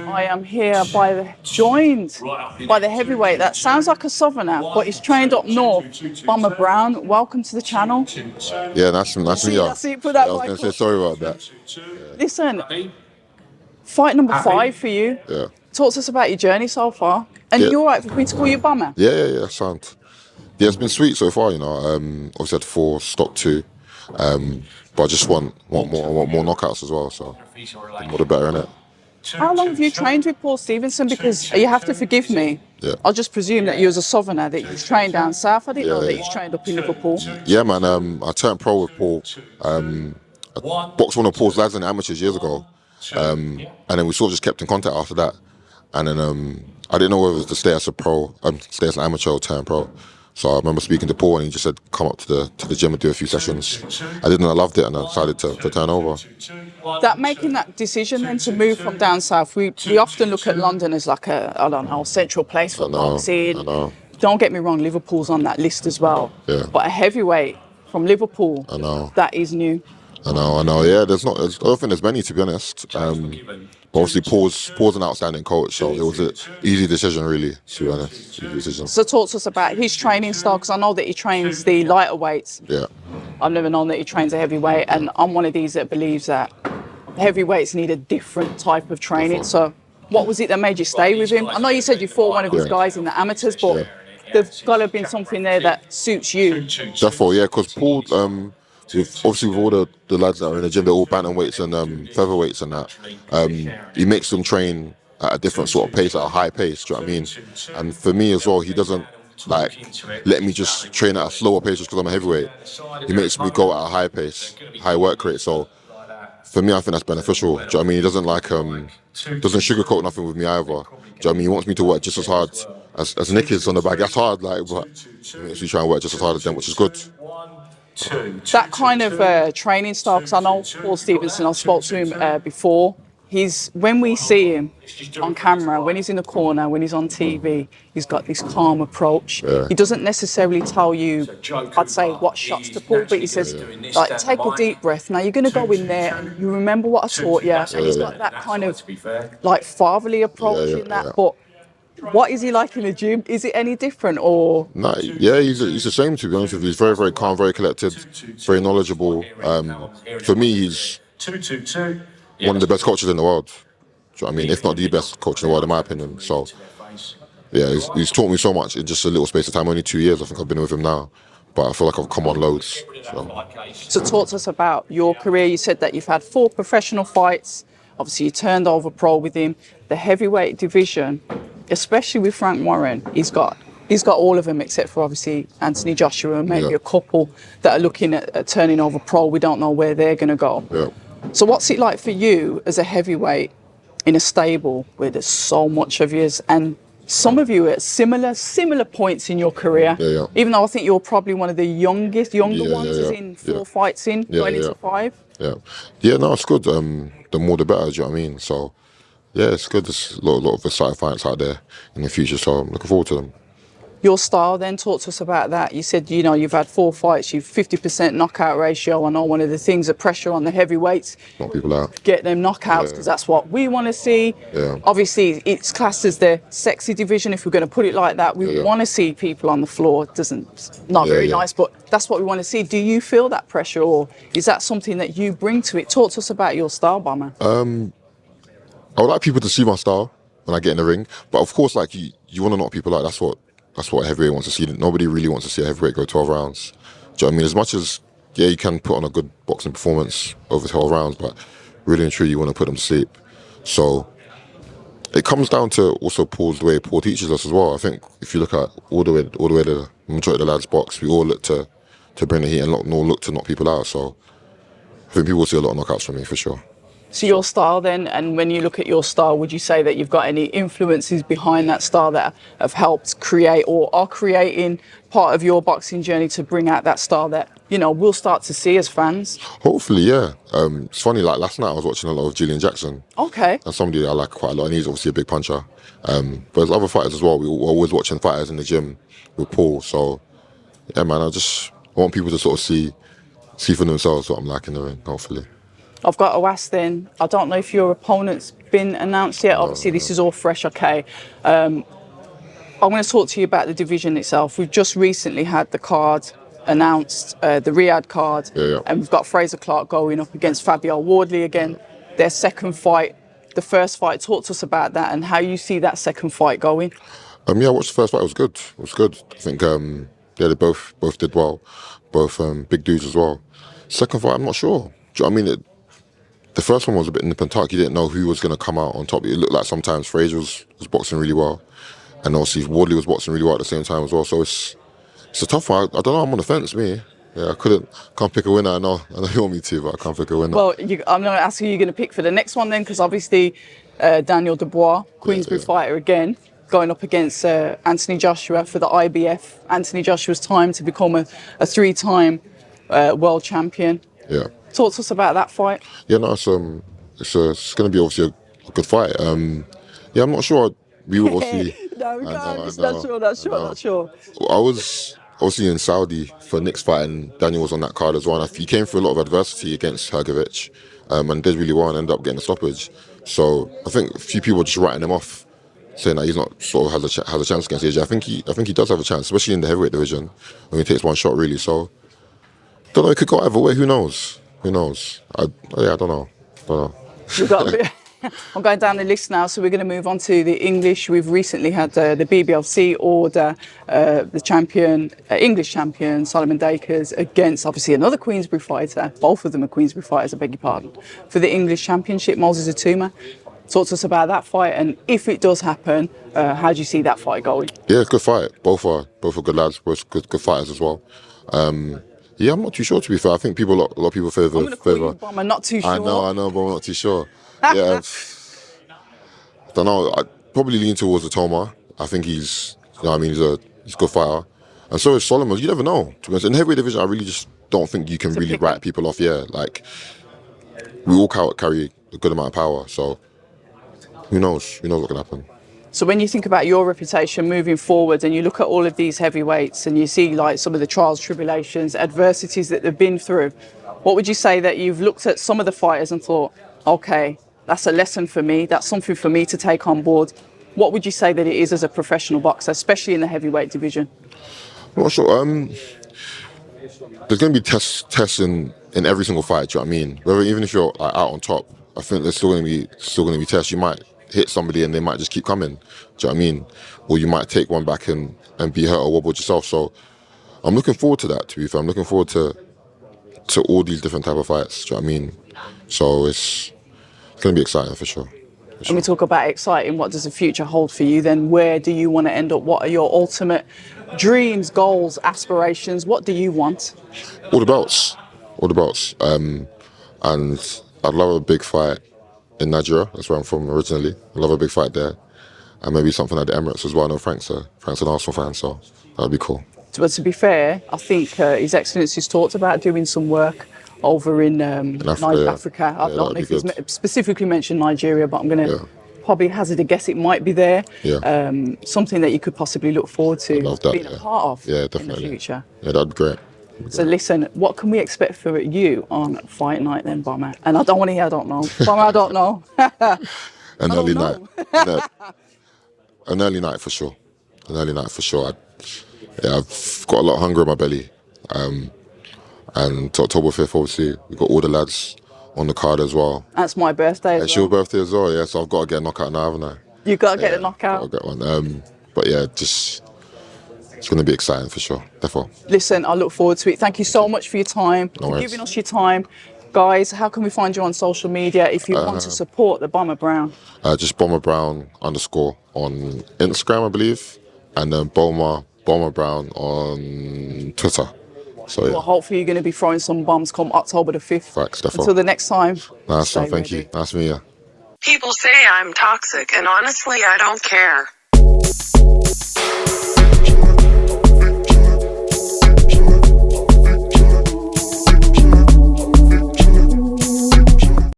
I am here joined by the heavyweight. That sounds like a southerner, but he's trained up north. Boma Brown, welcome to the channel. Yeah, that's me. I see, put that I was going to say sorry about that. Listen, fight number 5 for you. Yeah. Talk to us about your journey so far. And you're all right for me to call you Boma? Yeah, sound. Yeah, it's been sweet so far, you know. Obviously had 4, stopped 2. But I just want more knockouts as well, so the more the better, innit? How long have you trained with Paul Stevenson? Because you have to forgive me. Yeah. I'll just presume that you as a southerner, that he's trained down south. I didn't know that he's trained up in Liverpool. Yeah, man. I turned pro with Paul. I boxed one of Paul's lads in the amateurs years ago. And then we sort of just kept in contact after that. And then I didn't know whether it was to stay as a pro, stay as an amateur or turn pro. So I remember speaking to Paul and he just said, come up to the gym and do a few sessions. I did and I loved it and I decided to turn over. That making that decision then to move from down south, we often look at London as like a central place for boxing. I know. Don't get me wrong, Liverpool's on that list as well. Yeah. But a heavyweight from Liverpool, I know. that is new. I know. Yeah, I don't think there's many, to be honest. But obviously, Paul's an outstanding coach, so it was an easy decision, really, to be honest. Easy decision. So talk to us about his training style, because I know that he trains the lighter weights. Yeah. I've never known that he trains a heavyweight, and I'm one of these that believes that heavyweights need a different type of training. So what was it that made you stay with him? I know you said you fought one of his guys in the amateurs, but there's got to have been something there that suits you. Definitely, yeah, because Paul, obviously with all the lads that are in the gym, they're all bantamweights and featherweights and that. He makes them train at a different sort of pace, at a high pace, do you know what I mean? And for me as well, he doesn't let me just train at a slower pace just because I'm a heavyweight. He makes me go at a high pace, high work rate. So for me, I think that's beneficial. Do you know what I mean? He doesn't doesn't sugarcoat nothing with me either. Do you know what I mean? He wants me to work just as hard as Nick is on the bag. That's hard, but he makes me try and work just as hard as them, which is good. That kind of training style, because I know Paul Stevenson, I've spoke to him before. When we see him on camera, when he's in the corner, when he's on TV, he's got this calm approach. Yeah. He doesn't necessarily tell you, I'd say, what shots to pull, but he says, like, take a deep breath. Now, you're going to go in there and you remember what I taught you. And he's got that kind of, like, fatherly approach in that. But what is he like in the gym? Is it any different or? No, yeah, he's the same, to be honest with you. He's very, very calm, very collected, very knowledgeable. For me, he's one of the best coaches in the world. Do you know what I mean? If not the best coach in the world, in my opinion. So, yeah, he's taught me so much in just a little space of time. Only 2 years, I think I've been with him now. But I feel like I've come on loads. So talk to us about your career. You said that you've had 4 professional fights. Obviously, you turned over pro with him. The heavyweight division, especially with Frank Warren, he's got all of them except for obviously Anthony Joshua and maybe a couple that are looking at turning over pro. We don't know where they're going to go. Yeah. So what's it like for you as a heavyweight in a stable where there's so much of you, and some of you at similar points in your career? Yeah. Even though I think you're probably one of the younger ones, as in 4 fights in, going into 5. Yeah, no, it's good. The more the better, do you know what I mean? So, yeah, it's good. There's a lot of exciting fights out there in the future, so I'm looking forward to them. Your style, then, talk to us about that. You said, you've had 4 fights, you've 50% knockout ratio. I know one of the things, the pressure on the heavyweights. Knock people out. Get them knockouts, because that's what we want to see. Yeah. Obviously, it's classed as the sexy division, if we're going to put it like that. We want to see people on the floor. It's not very nice, but that's what we want to see. Do you feel that pressure, or is that something that you bring to it? Talk to us about your style, Boma. I would like people to see my style when I get in the ring, but of course, like you want to knock people out. That's what a heavyweight wants to see. Nobody really wants to see a heavyweight go 12 rounds. Do you know what I mean? As much as, you can put on a good boxing performance over 12 rounds, but really and truly, you want to put them to sleep. So it comes down to also the way Paul teaches us as well. I think if you look at all the way the majority of the lads box, we all look to bring the heat and look to knock people out. So I think people will see a lot of knockouts from me for sure. So your style then, and when you look at your style, would you say that you've got any influences behind that style that have helped create or are creating part of your boxing journey to bring out that style that, we'll start to see as fans? Hopefully, yeah. It's funny, like last night I was watching a lot of Julian Jackson. Okay. That's somebody that I like quite a lot, and he's obviously a big puncher. But there's other fighters as well. We're always watching fighters in the gym with Paul. So, yeah, man, I want people to sort of see for themselves what I'm like in the ring, hopefully. I've got to ask then, I don't know if your opponent's been announced yet. Obviously, this is all fresh, okay. I'm going to talk to you about the division itself. We've just recently had the card announced, the Riyadh card, and we've got Fraser Clark going up against Fabio Wardley again. Their second fight, the first fight. Talk to us about that and how you see that second fight going. Yeah, I watched the first fight. It was good. It was good. I think yeah, they both did well. Both big dudes as well. Second fight, I'm not sure. Do you know what I mean? The first one was a bit nip and tuck. You didn't know who was going to come out on top. It looked like sometimes Fraser was boxing really well, and obviously Wardley was boxing really well at the same time as well. So it's a tough one. I don't know. I'm on the fence, me. Yeah, can't pick a winner. I know you want me to, but I can't pick a winner. Well, I'm going to ask who you're going to pick for the next one then, because obviously Daniel Dubois, Queensbury fighter again, going up against Anthony Joshua for the IBF. Anthony Joshua's time to become a three-time world champion. Yeah. Talk to us about that fight. Yeah, no, it's going to be obviously a good fight. Yeah, I'm not sure. We will obviously. No, we can't. Not sure. I was obviously in Saudi for Nick's fight, and Daniel was on that card as well. And he came through a lot of adversity against Hergovic, and did really well and ended up getting a stoppage. So I think a few people are just writing him off, saying that he's not sort of has a chance against AJ. I think he does have a chance, especially in the heavyweight division when he takes one shot really. So don't know. It could go either way. Who knows? I don't know. We've got a bit. I'm going down the list now, so we're going to move on to the English. We've recently had the BBLC order the champion, English champion, Solomon Dakers, against obviously another Queensbury fighter. Both of them are Queensbury fighters, I beg your pardon. For the English championship, Moses Atuma. Talk to us about that fight, and if it does happen, how do you see that fight going? Yeah, good fight. Both are good lads. Both good fighters as well. Yeah, I'm not too sure, to be fair. I think a lot of people favour. I'm going to call you Boma, not too sure. I know, but I'm not too sure. Yeah, I don't know. I'd probably lean towards the Toma. I think he's a good fighter. And so is Solomon. You never know. To be honest, in the heavyweight division, I really just don't think you can really write people off. Yeah, like, we all carry a good amount of power. So who knows? Who knows what can happen? So when you think about your reputation moving forward and you look at all of these heavyweights and you see like some of the trials, tribulations, adversities that they've been through, what would you say that you've looked at some of the fighters and thought, okay, that's a lesson for me, that's something for me to take on board? What would you say that it is as a professional boxer, especially in the heavyweight division? I'm not sure. There's going to be tests in every single fight, do you know what I mean? Even if you're out on top, I think there's still going to be tests. You might hit somebody and they might just keep coming, do you know what I mean? Or you might take one back and be hurt or wobble yourself. So I'm looking forward to that, to be fair. I'm looking forward to all these different type of fights, do you know what I mean? So it's going to be exciting for sure. When we talk about exciting, what does the future hold for you then? Where do you want to end up? What are your ultimate dreams, goals, aspirations? What do you want? All the belts. And I'd love a big fight in Nigeria. That's where I'm from originally. I'd love a big fight there. And maybe something like the Emirates as well. I know Frank's an Arsenal fan, so that'd be cool. But to be fair, I think His Excellency's talked about doing some work over in Africa. I don't know if he's specifically mentioned Nigeria, but I'm going to probably hazard a guess it might be there. Yeah. Something that you could possibly look forward to being a part of in the future. Yeah, that'd be great. So listen, what can we expect for you on fight night then, Boma? And I don't want to hear, I don't know. Boma, I don't know. An early night. An early night for sure. I've got a lot of hunger in my belly. And to October 5th, obviously, we've got all the lads on the card as well. That's my birthday as well. It's your birthday as well, yeah, so I've got to get a knockout now, haven't I? You've got to get a knockout? I've got to get one. But yeah, it's going to be exciting for sure, definitely. Listen, I look forward to it. Thank you so much for your time, for giving us your time. Guys, how can we find you on social media if you want to support the Boma Brown? Just Boma Brown _ on Instagram, I believe, and then Boma Brown on Twitter. So, well, hopefully you're going to be throwing some bombs come October the 5th. Facts, definitely. Until the next time. Nice one, thank you. Nice to meet you. People say I'm toxic, and honestly, I don't care.